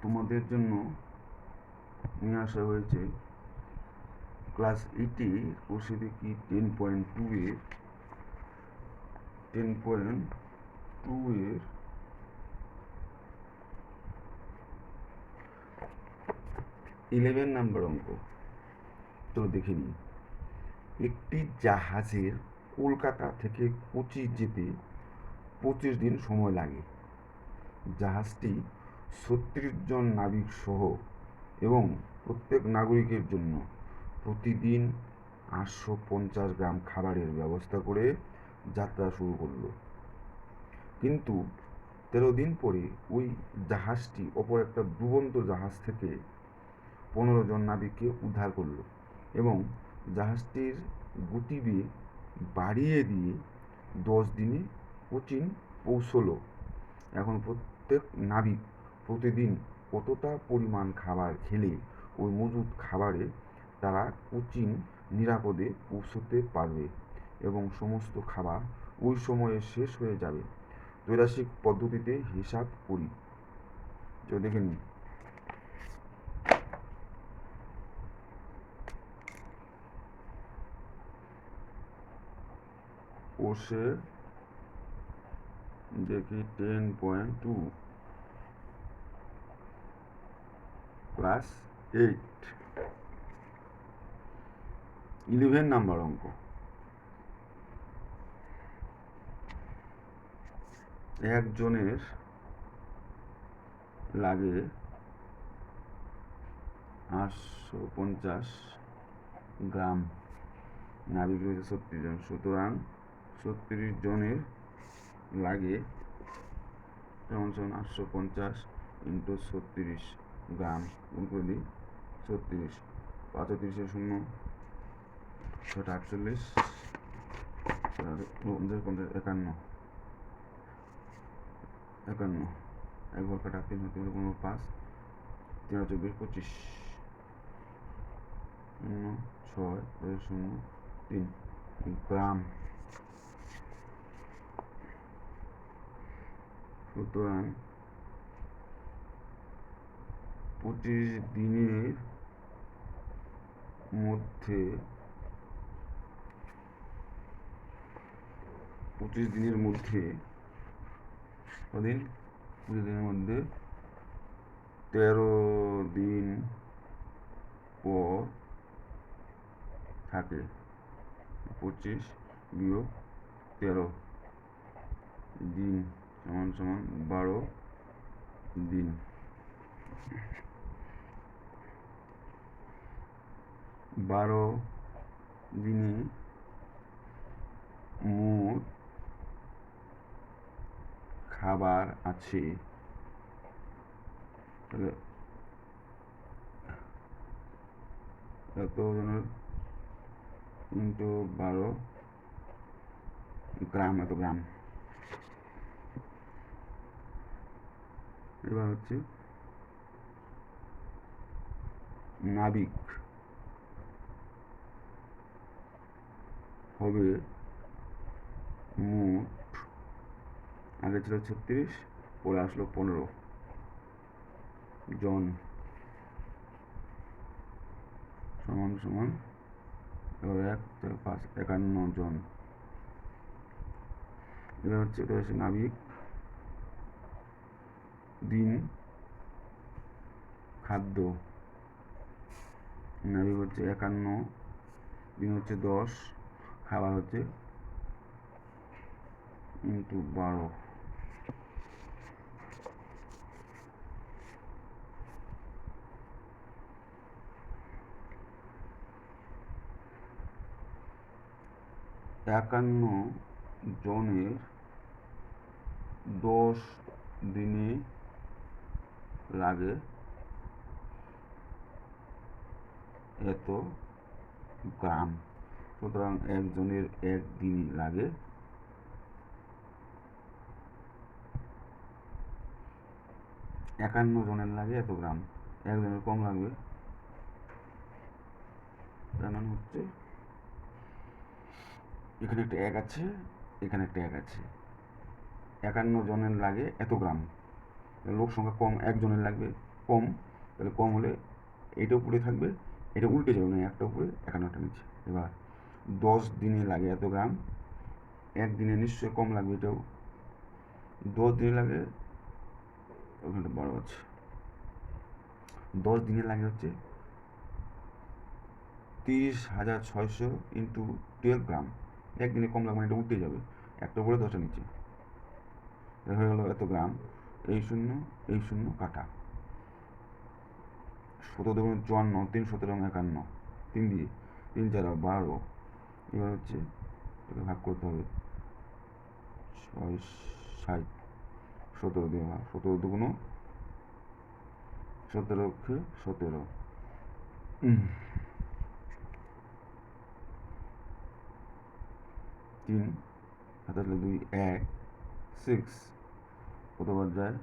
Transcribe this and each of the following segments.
তোমাদের জন্য নিয়ে আসা হয়েছে ক্লাস 8-এ কোর্সে কি 10.2 এর 11 নাম্বার অঙ্ক। তো দেখে নিই। একটি জাহাজের কলকাতা থেকে কোচি যেতে 25 দিন সময় লাগে। জাহাজটি 36 জন নাবিক সহ এবং প্রত্যেক নাগরিকের জন্য প্রতিদিন 850 গ্রাম খাবারের ব্যবস্থা করে যাত্রা শুরু করলো। কিন্তু 13 দিন পরে ওই জাহাজটি অপর একটা ডুবন্ত জাহাজ থেকে 15 জন নাবিককে উদ্ধার করলো এবং জাহাজটির গতিবেগ বাড়িয়ে দিয়ে 10 দিনে কোচিন পৌঁছলো। এখন প্রত্যেক নাবিক প্রতিদিন কতটা পরিমাণ খাবার খেলে ওই মজুদ খাবারে তারা কোচিন নিরাপদে পৌঁছতে পারবে এবং সমস্ত খাবার ওই সময়ে শেষ হয়ে যাবে। ত্রৈরাশিক পদ্ধতিতে হিসাব করি। তো দেখে নিন। কোর্সে দেখি 10.2 ক্লাস 8 11 নাম্বার অঙ্ক। একজনের লাগে 850 গ্রাম, নাবিক রয়েছে 36 জন, সুতরাং 36 জনের লাগে যেমন 850 ইন্টু 36 গ্রাম গুণ করে দিই 36, 35 শূন্য 48, 50, 51, 1 ঘর কাটা 3 হতে 15, 5, 3 24, 25, 6, 0, 3 গ্রাম। সুতরাং 25 দিনের মধ্যে 25 দিনের মধ্যে 13 দিন পর থাকে। 25 বিয়োগ 13 দিন সমান 12 দিন। বারো দিনে মোট খাবার আছে এত জনের ইন্টু 12 গ্রাম, এত গ্রাম। এবার হচ্ছে নাবিক হবে মোট, আগে ছিল 36, পরে আসলো 15 জন, সমান 1, 5, 51 জন। এবার হচ্ছে নাবিক দিন খাদ্য, নাবিক হচ্ছে 51, দিন হচ্ছে 10, খাবার হচ্ছে ইন্টু 12। একান্ন জনের 10 দিনে লাগে এত গ্রাম। সুতরাং একজনের একদিনই লাগে 51 জনের লাগে এত গ্রাম, একজনের কম লাগবে। তার মানে হচ্ছে এখানে একটা 1 আছে, এখানে একটা 1 আছে। 51 জনের লাগে এত গ্রাম, লোক সংখ্যা কম, একজনের লাগবে কম, তাহলে কম হলে এইটা উপরে থাকবে, এটা উল্টে যাবে, মানে একটা উপরে 51টা নিচে। এবার 10 দিনে লাগে এত গ্রাম, একদিনে নিশ্চয়ই কম লাগবে, এটাও 10 দিনে লাগে, ওখানটা বড় আছে, 10 দিনে লাগে হচ্ছে 30,600 ইন্টু 12 গ্রাম, একদিনে কম লাগবে, এটা উল্টে যাবে, একটা উপরে 10টা নিচে, এটা হয়ে গেল এত গ্রাম। এই শূন্য কাটা, 17×54, 3×17=51, 3 দিয়ে 3×4=12, এবার হচ্ছে এটাকে ভাগ করতে হবে, 6×60, 17 দিয়ে ভাগ, 17×2=17, 17 3 2 1 6, কতবার যায়,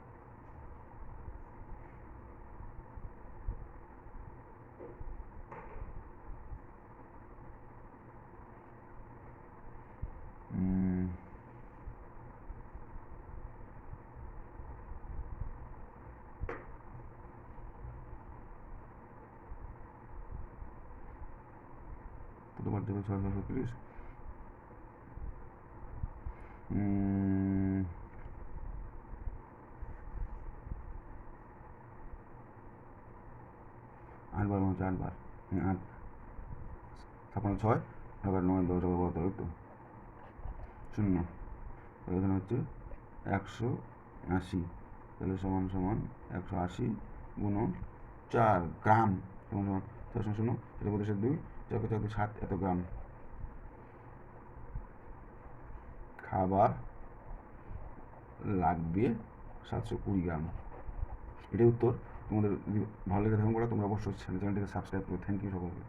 কতবার যাবে, 636, 8বার মনে হচ্ছে, 8বার, 8, 56, 6, 9, 10, 12, তো 0, তাহলে এখানে হচ্ছে 180, তাহলে সমান সমান 180 গুণন 4 গ্রাম, সমান সমান 4 0, সেটা 2, 4 4 7, এত গ্রাম খাবার লাগবে, 720 গ্রাম। এটাই উত্তর। তোমাদের যদি ভালো লেগে থাকে তোমরা অবশ্যই চ্যানেলটিকে সাবস্ক্রাইব করো। থ্যাংক ইউ সকলকে।